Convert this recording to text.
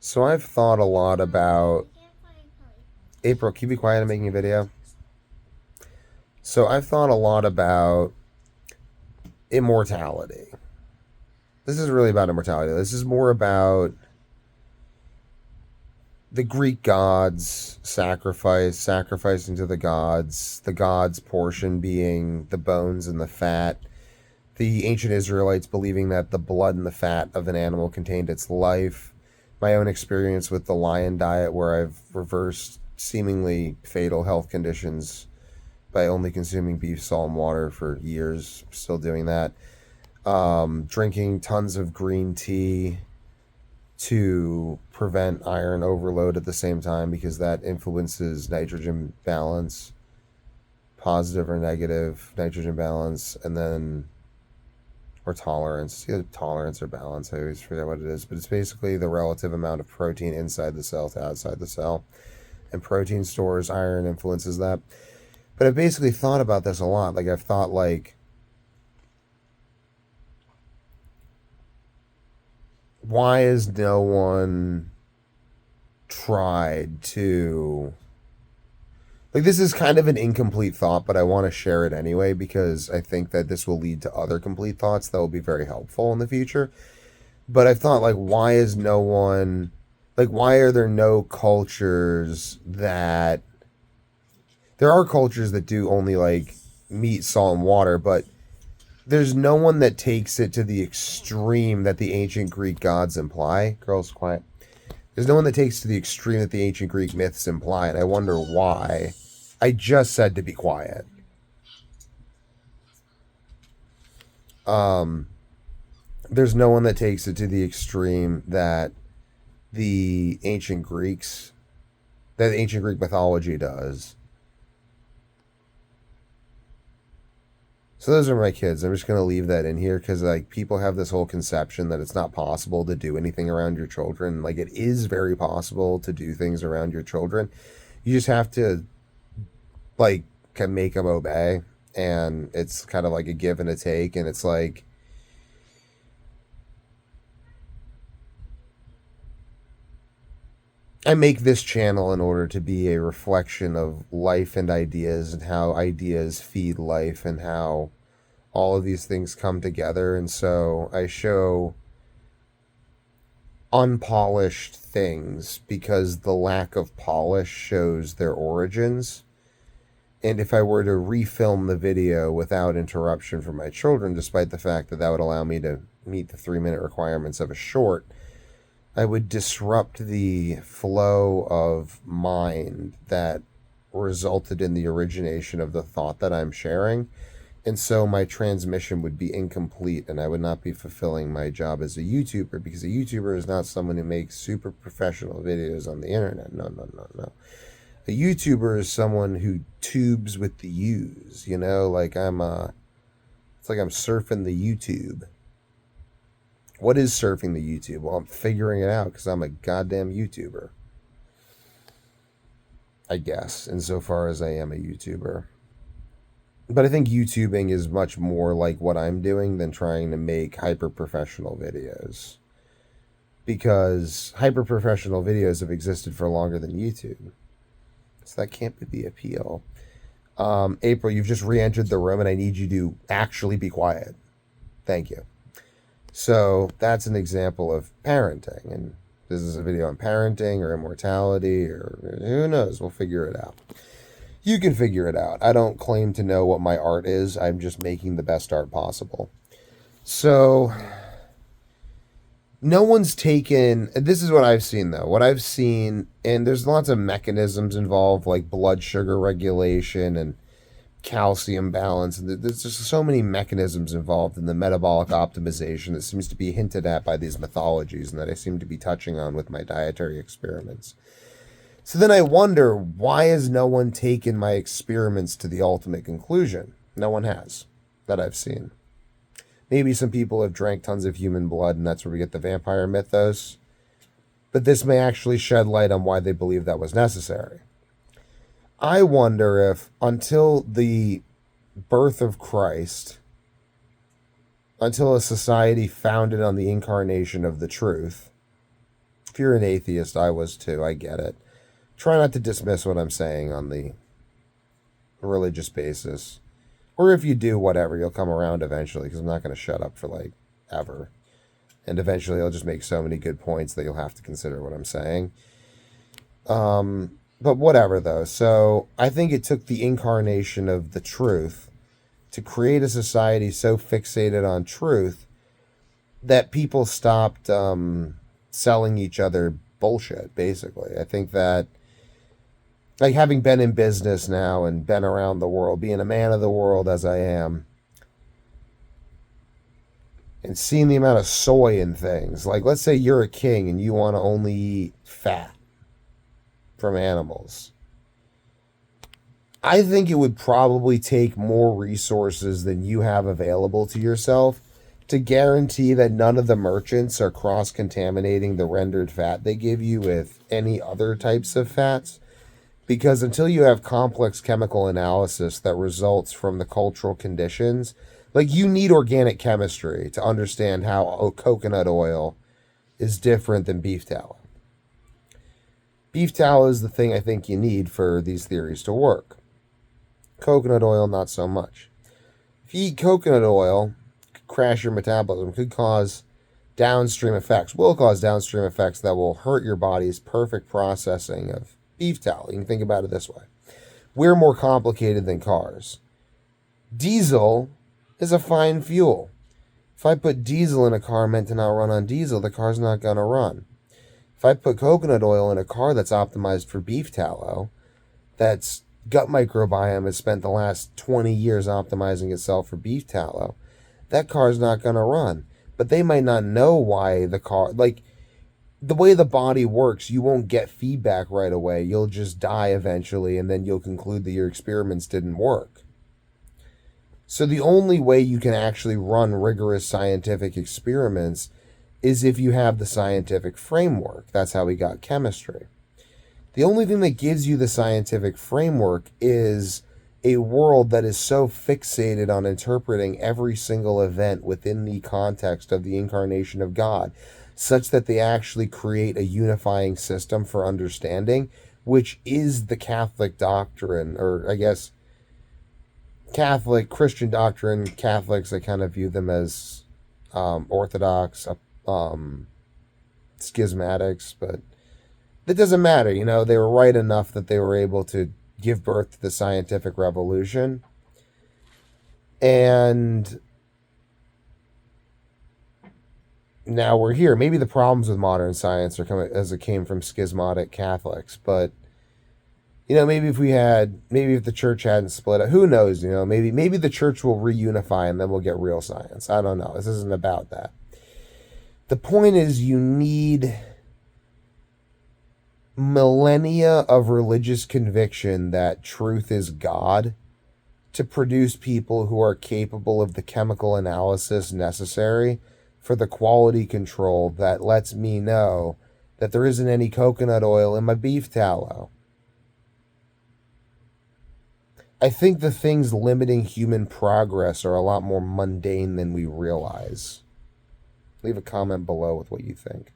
So I've thought a lot about April. Can you be quiet? I'm making a video. So I've thought a lot about immortality. This is really about immortality. This is more about the Greek gods sacrificing to the gods' portion being the bones and the fat. The ancient Israelites believing that the blood and the fat of an animal contained its life. My own experience with the lion diet, where I've reversed seemingly fatal health conditions by only consuming beef, salt, and water for years. Still doing that. Drinking tons of green tea to prevent iron overload at the same time because that influences nitrogen balance, positive or negative nitrogen balance, and then or tolerance. It's either tolerance or balance. I always forget what it is, but it's basically the relative amount of protein inside the cell to outside the cell. And protein stores iron, influences that. But I've basically thought about this a lot. Like I've thought why has no one tried to this is kind of an incomplete thought, but I want to share it anyway because I think that this will lead to other complete thoughts that will be very helpful in the future. But I've thought why is no one why are there no cultures that there are cultures that do only meat, salt, and water, but there's no one that takes it to the extreme that the ancient Greek gods imply. Girls, quiet. There's no one that takes it to the extreme that the ancient Greek myths imply, and I wonder why. I just said to be quiet. Um, there's no one that takes it to the extreme that the ancient Greeks, that the ancient Greek mythology does. So those are my kids. I'm just gonna leave that in here because people have this whole conception that it's not possible to do anything around your children. Like it is very possible to do things around your children. You just have to like can make them obey, and it's kind of like a give and a take, and it's like I make this channel in order to be a reflection of life and ideas and how ideas feed life and how all of these things come together. And so I show unpolished things because the lack of polish shows their origins. And if I were to refilm the video without interruption from my children, despite the fact that that would allow me to meet the 3 minute requirements of a short, I would disrupt the flow of mind that resulted in the origination of the thought that I'm sharing. And so my transmission would be incomplete and I would not be fulfilling my job as a YouTuber because a YouTuber is not someone who makes super professional videos on the internet. No, no, no, no. A YouTuber is someone who tubes with the U's, it's like I'm surfing the YouTube. What is surfing the YouTube? Well, I'm figuring it out because I'm a goddamn YouTuber. I guess, insofar as I am a YouTuber. But I think YouTubing is much more like what I'm doing than trying to make hyper professional videos. Because hyper professional videos have existed for longer than YouTube. So that can't be the appeal. April, you've just re entered the room and I need you to actually be quiet. Thank you. So that's an example of parenting. And this is a video on parenting or immortality or who knows. We'll figure it out. You can figure it out. I don't claim to know what my art is. I'm just making the best art possible. So no one's taken, this is what I've seen though. What I've seen, and there's lots of mechanisms involved like blood sugar regulation and calcium balance. And there's just so many mechanisms involved in the metabolic optimization that seems to be hinted at by these mythologies and that I seem to be touching on with my dietary experiments. So then I wonder, why has no one taken my experiments to the ultimate conclusion? No one has, that I've seen. Maybe some people have drank tons of human blood and that's where we get the vampire mythos. But this may actually shed light on why they believe that was necessary. I wonder if until the birth of Christ, until a society founded on the incarnation of the truth, If you're an atheist, I was too. I get it. Try not to dismiss what I'm saying on the religious basis. Or if you do, whatever, you'll come around eventually, because I'm not going to shut up for, like, ever. And eventually I'll just make so many good points that you'll have to consider what I'm saying. But whatever, though. So I think it took the incarnation of the truth to create a society so fixated on truth that people stopped selling each other bullshit, basically. I think that, like, having been in business now and been around the world, being a man of the world as I am, and seeing the amount of soy in things. Like, let's say you're a king and you want to only eat fat from animals. I think it would probably take more resources than you have available to yourself to guarantee that none of the merchants are cross-contaminating the rendered fat they give you with any other types of fats. Because until you have complex chemical analysis that results from the cultural conditions, like, you need organic chemistry to understand how coconut oil is different than beef tallow. Beef tallow is the thing I think you need for these theories to work. Coconut oil, not so much. If you eat coconut oil, could crash your metabolism, could cause downstream effects, will cause downstream effects that will hurt your body's perfect processing of beef tallow. You can think about it this way. We're more complicated than cars. Diesel is a fine fuel. If I put diesel in a car meant to not run on diesel, the car's not going to run. If I put coconut oil in a car that's optimized for beef tallow, that's gut microbiome has spent the last 20 years optimizing itself for beef tallow, that car's not going to run. But they might not know why the car, like, the way the body works, you won't get feedback right away. You'll just die eventually, and then you'll conclude that your experiments didn't work. So the only way you can actually run rigorous scientific experiments is if you have the scientific framework. That's how we got chemistry. The only thing that gives you the scientific framework is a world that is so fixated on interpreting every single event within the context of the incarnation of God, such that they actually create a unifying system for understanding, which is the Catholic doctrine, or I guess Catholic, Christian doctrine. Catholics, I kind of view them as Orthodox, schismatics, but that doesn't matter. You know, they were right enough that they were able to give birth to the scientific revolution. And now we're here. Maybe the problems with modern science are coming as it came from schismatic Catholics, but maybe if the church hadn't split up, who knows? Maybe the church will reunify and then we'll get real science. I don't know. This isn't about that. The point is, you need millennia of religious conviction that truth is God to produce people who are capable of the chemical analysis necessary for the quality control that lets me know that there isn't any coconut oil in my beef tallow. I think the things limiting human progress are a lot more mundane than we realize. Leave a comment below with what you think.